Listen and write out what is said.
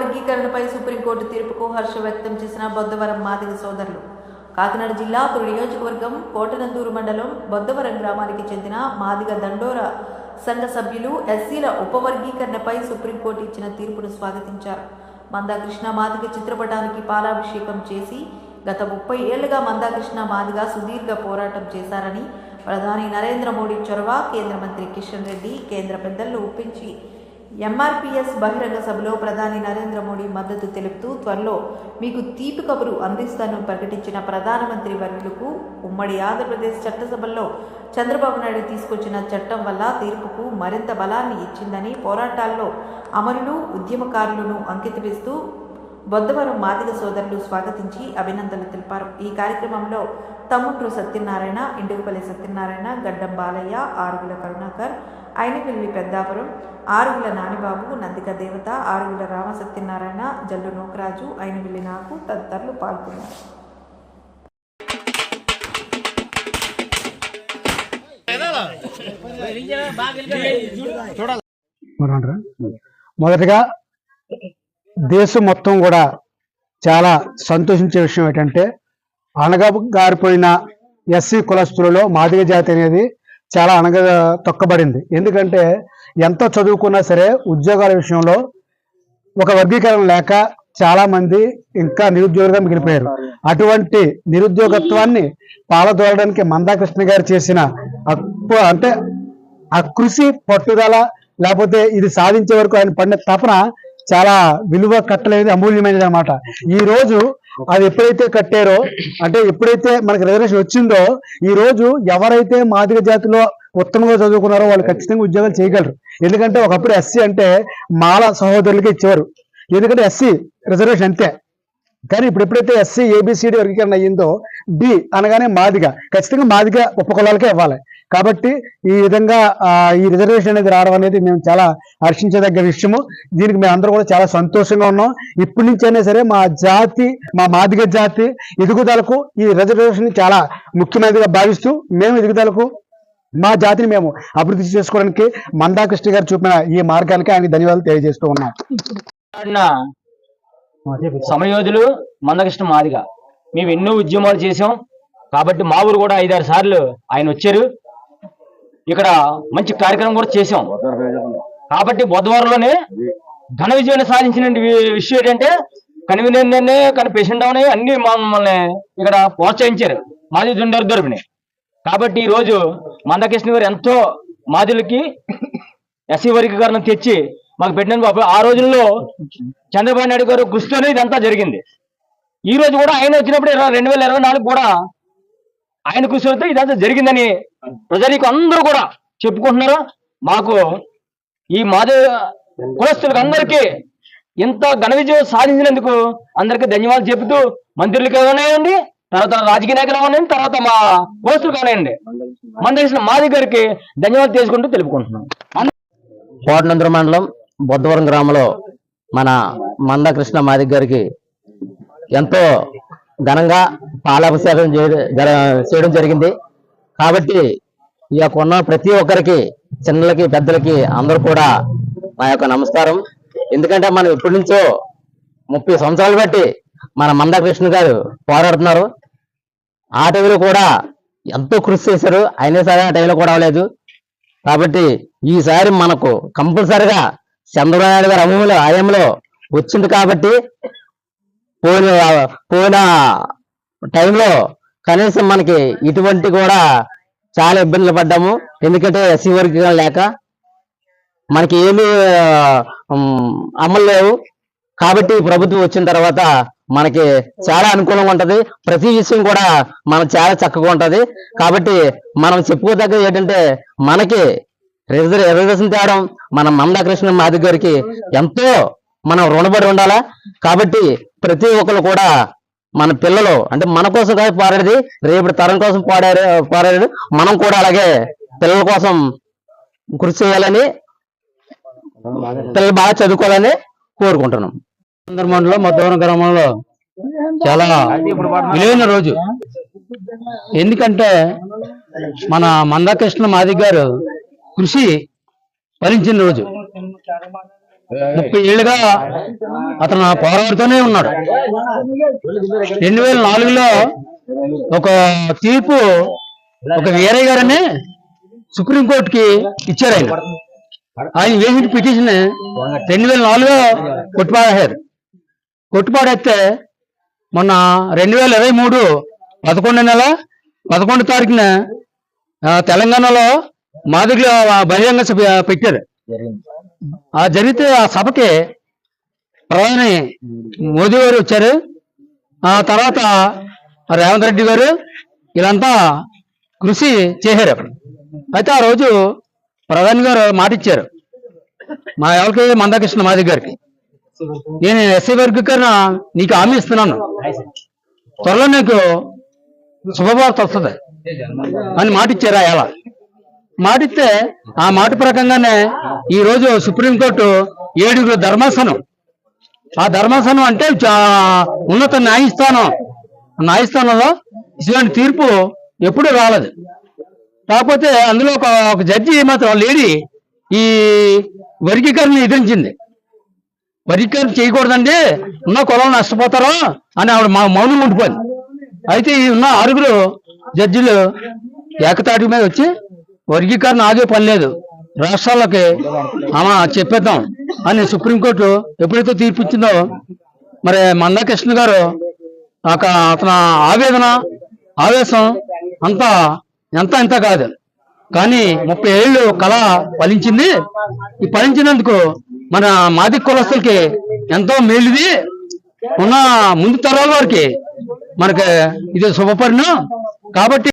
ఉపవర్గీకరణపై supreme court తీర్పుకు హర్షం వ్యక్తం చేసిన బొద్దవరం మాదిగ సోదరులు. కాకినాడ జిల్లా పురి నియోజకవర్గం కోటనందూరు మండలం బొద్దవరం గ్రామానికి చెందిన మాదిగ దండోర సంఘ సభ్యులు ఎస్సీల ఉపవర్గీకరణపై సుప్రీంకోర్టు ఇచ్చిన తీర్పును స్వాగతించారు. మందాకృష్ణ మాదిగ చిత్రపటానికి పాలాభిషేకం చేసి గత 30 ఏళ్లుగా మందాకృష్ణ మాదిగ సుదీర్ఘ పోరాటం చేశారని, ప్రధాని నరేంద్ర మోడీ చొరవ, కేంద్ర మంత్రి కిషన్ రెడ్డి, కేంద్ర పెద్దలను ఒప్పించి ఎంఆర్పీఎస్ బహిరంగ సభలో ప్రధాని నరేంద్ర మోడీ మద్దతు తెలుపుతూ త్వరలో మీకు తీపి కబురు అందిస్తానని ప్రకటించిన ప్రధానమంత్రి వర్యులకు ఉమ్మడి ఆంధ్రప్రదేశ్ చట్టసభల్లో చంద్రబాబు నాయుడు తీసుకొచ్చిన చట్టం వల్ల తీర్పుకు మరింత బలాన్ని ఇచ్చిందని, పోరాటాల్లో అమరులు, ఉద్యమకారులను అంకితమిస్తూ బొద్దవరం మాదిగ సోదరులు స్వాగతించి అభినందనలు తెలిపారు. ఈ కార్యక్రమంలో తమ్ముండ్రు సత్యనారాయణ, ఇండుగుపల్లి సత్యనారాయణ, గడ్డం బాలయ్య, ఆరుగుల కరుణాకర్, ఐనవిల్లి పెద్దాపురం, ఆరుగుల నానిబాబు, నందిక దేవత, ఆరుగుల రామ సత్యనారాయణ, జల్లు నోకరాజు, ఐనవిల్లి నాగు తదితరులు పాల్గొన్నారు. మొదటగా దేశం మొత్తం కూడా చాలా సంతోషించే విషయం ఏంటంటే, అణగారిపోయిన ఎస్సీ కులస్తులలో మాదిగ జాతి అనేది చాలా తొక్కబడింది. ఎందుకంటే ఎంతో చదువుకున్నా సరే ఉద్యోగాల విషయంలో ఒక వర్గీకరణ లేక చాలా మంది ఇంకా నిరుద్యోగులుగా మిగిలిపోయారు. అటువంటి నిరుద్యోగత్వాన్ని పాలదోలడానికి మందాకృష్ణ గారు చేసిన అంటే ఆ కృషి, పట్టుదల, లేకపోతే ఇది సాధించే వరకు ఆయన పడిన తపన చాలా విలువ కట్టలేనిది, అమూల్యమైనది అనమాట. ఈ రోజు అది ఎప్పుడైతే కట్టారో, అంటే ఎప్పుడైతే మనకి రిజర్వేషన్ వచ్చిందో, ఈ రోజు ఎవరైతే మాదిగ జాతిలో ఉత్తమంగా చదువుకున్నారో వాళ్ళు ఖచ్చితంగా ఉద్యోగాలు చేయగలరు. ఎందుకంటే ఒకప్పుడు ఎస్సీ అంటే మాల సహోదరులకి ఇచ్చేవారు, ఎందుకంటే ఎస్సీ రిజర్వేషన్ అంతే. కానీ ఇప్పుడు ఎప్పుడైతే ఎస్సీ ఏబిసిడి వర్గీకరణ అయ్యిందో, డి అనగానే మాదిగ, ఖచ్చితంగా మాదిగ ఉపకులాలకే ఇవ్వాలి. కాబట్టి ఈ విధంగా ఈ రిజర్వేషన్ అనేది రావడం అనేది మేము చాలా హర్షించదగ్గ విషయము. దీనికి మేము అందరూ కూడా చాలా సంతోషంగా ఉన్నాం. ఇప్పటి నుంచైనా సరే మా జాతి, మా మాదిగ జాతి ఎదుగుదలకు ఈ రిజర్వేషన్ చాలా ముఖ్యమైనదిగా భావిస్తూ మేము ఎదుగుదలకు మా జాతిని మేము అభివృద్ధి చేసుకోవడానికి మందాకృష్ణ గారు చూపిన ఈ మార్గానికి ఆయనకి ధన్యవాదాలు తెలియజేస్తూ ఉన్నాం. సమయోధులు మందకృష్ణ మాదిగ మేము ఎన్నో ఉద్యమాలు చేసాం. కాబట్టి మా ఊరు కూడా 5-6 సార్లు ఆయన వచ్చారు. ఇక్కడ మంచి కార్యక్రమం కూడా చేసాం. కాబట్టి బుధవారంలోనే ఘన విజయాన్ని సాధించిన విషయం ఏంటంటే, కన్వీనర్నే కానీ పేషెంట్ అవని అన్ని మమ్మల్ని ఇక్కడ ప్రోత్సహించారు మాది దొరికినాయి. కాబట్టి ఈ రోజు మందకృష్ణ గారు ఎంతో మాదిలకి ఎస్సీ వర్గీకరణ తెచ్చి మాకు పెట్టిన ఆ రోజుల్లో చంద్రబాబు నాయుడు గారు కృషితోనే ఇదంతా జరిగింది. ఈ రోజు కూడా ఆయన వచ్చినప్పుడు 2024 కూడా ఆయన కృషితో ఇదంతా జరిగిందని ప్రజలకు అందరూ కూడా చెప్పుకుంటున్నారు. మాకు ఈ మాదిగ కులస్తులకు అందరికీ ఇంత ఘన విజయం సాధించినందుకు అందరికీ ధన్యవాదాలు చెబుతూ, మంత్రులకు కానివ్వండి, తర్వాత రాజకీయ నాయకులు కానివ్వండి, తర్వాత మా కులస్తులు కానివ్వండి, మందకృష్ణ మాదిగ గారికి ధన్యవాదాలు చేసుకుంటూ తెలుపుకుంటున్నాం. కోటనందూరు మండలం బొద్దవరం గ్రామంలో మన మందకృష్ణ మాదిగ గారికి ఎంతో ఘనంగా పాలాభిషేకం చేయడం జరిగింది. కాబట్టి ఈ యొక్క ఉన్న ప్రతి ఒక్కరికి, చిన్నలకి పెద్దలకి అందరూ కూడా నా యొక్క నమస్కారం. ఎందుకంటే మనం ఇప్పటి నుంచో 30 సంవత్సరాలు బట్టి మన మందకృష్ణ గారు పోరాడుతున్నారు. ఆ టైంలో కూడా ఎంతో కృషి చేశారు, అయినా సరే ఆ టైంలో కూడా అవ్వలేదు. కాబట్టి ఈసారి మనకు కంపల్సరిగా చంద్రబాబు నాయుడు గారి హయాంలో వచ్చింది. కాబట్టి పోయిన టైంలో కనీసం మనకి ఇటువంటి కూడా చాలా ఇబ్బందులు పడ్డాము. ఎందుకంటే ఎస్సీ వర్గీకరణ లేక మనకి ఏమీ అమలు లేవు. కాబట్టి ప్రభుత్వం వచ్చిన తర్వాత మనకి చాలా అనుకూలంగా ఉంటది. ప్రతి విషయం కూడా మనకు చాలా చక్కగా ఉంటది. కాబట్టి మనం చెప్పుకోదగ్గ ఏంటంటే, మనకి రిజర్వేషన్ తేవడం మన మందకృష్ణ మాదిగ గారికి ఎంతో మనం రుణపడి ఉండాలా. కాబట్టి ప్రతి ఒక్కరు కూడా మన పిల్లలు అంటే మన కోసం కాదు పోరాడేది, రేపటి తరం కోసం పోరాడారు. మనం కూడా అలాగే పిల్లల కోసం కృషి చేయాలని, పిల్లలు బాగా చదువుకోవాలని కోరుకుంటున్నాం. మండలం బొద్దవరం గ్రామంలో చాలా విలువైన రోజు. ఎందుకంటే మన మందకృష్ణ మాదిగ గారు కృషి ఫలించిన రోజు. 30 ఏళ్ళుగా అతను పోరాడుతూనే ఉన్నాడు. 2004లో ఒక తీర్పు ఒక వీరయ్య గారని సుప్రీంకోర్టుకి ఇచ్చారు. ఆయన వేసిన పిటిషన్ 2004లో కొట్టుపాడేస్తే మొన్న 2023 11 తారీఖున తెలంగాణలో మాదిగలో బహిరంగ సభ పెట్టారు. జరిగితే ఆ సభకి ప్రధాని మోదీ గారు వచ్చారు. ఆ తర్వాత రేవంత్ రెడ్డి గారు వీళ్ళంతా కృషి చేశారు. అయితే ఆ రోజు ప్రధాని గారు మాట ఇచ్చారు మా ఎవరికి మందాకృష్ణ మాదిగ గారికి, నేను ఎస్సీ వర్గీకరణ నీకు హామీ ఇస్తున్నాను, త్వరలో నీకు శుభవార్త వస్తుంది అని మాట ఇచ్చారు. ఎలా మాటిస్తే ఆ మాట ప్రకారంగానే ఈ రోజు సుప్రీంకోర్టు 7 ధర్మాసనం, ఆ ధర్మాసనం అంటే ఉన్నత న్యాయస్థానంలో ఇటువంటి తీర్పు ఎప్పుడూ రాలేదు. కాకపోతే అందులో ఒక జడ్జి మాత్రం లేడీ ఈ వర్గీకరణ ఎదిరించింది. వర్గీకరణ చేయకూడదండి, ఉన్న కులం నష్టపోతారు అని ఆవిడ మౌనం ఉండిపోయింది. అయితే ఈ ఉన్న 6 జడ్జిలు ఏకతాటి మీద వచ్చి వర్గీకరణ ఆగే పని లేదు, రాష్ట్రాలకి చెప్పేద్దాం అని సుప్రీంకోర్టు ఎప్పుడైతే తీర్పు ఇచ్చిందో, మరి మందాకృష్ణ గారు అతని ఆవేశం అంతా ఇంత కాదు, కానీ 30 ఏళ్ళు కళ ఫలించింది. ఈ ఫలించినందుకు మన మాదిగ కులస్తులకి ఎంతో మేలుది, ఉన్న ముందు తరాల వారికి మనకి ఇది శుభపరిణామం కాబట్టి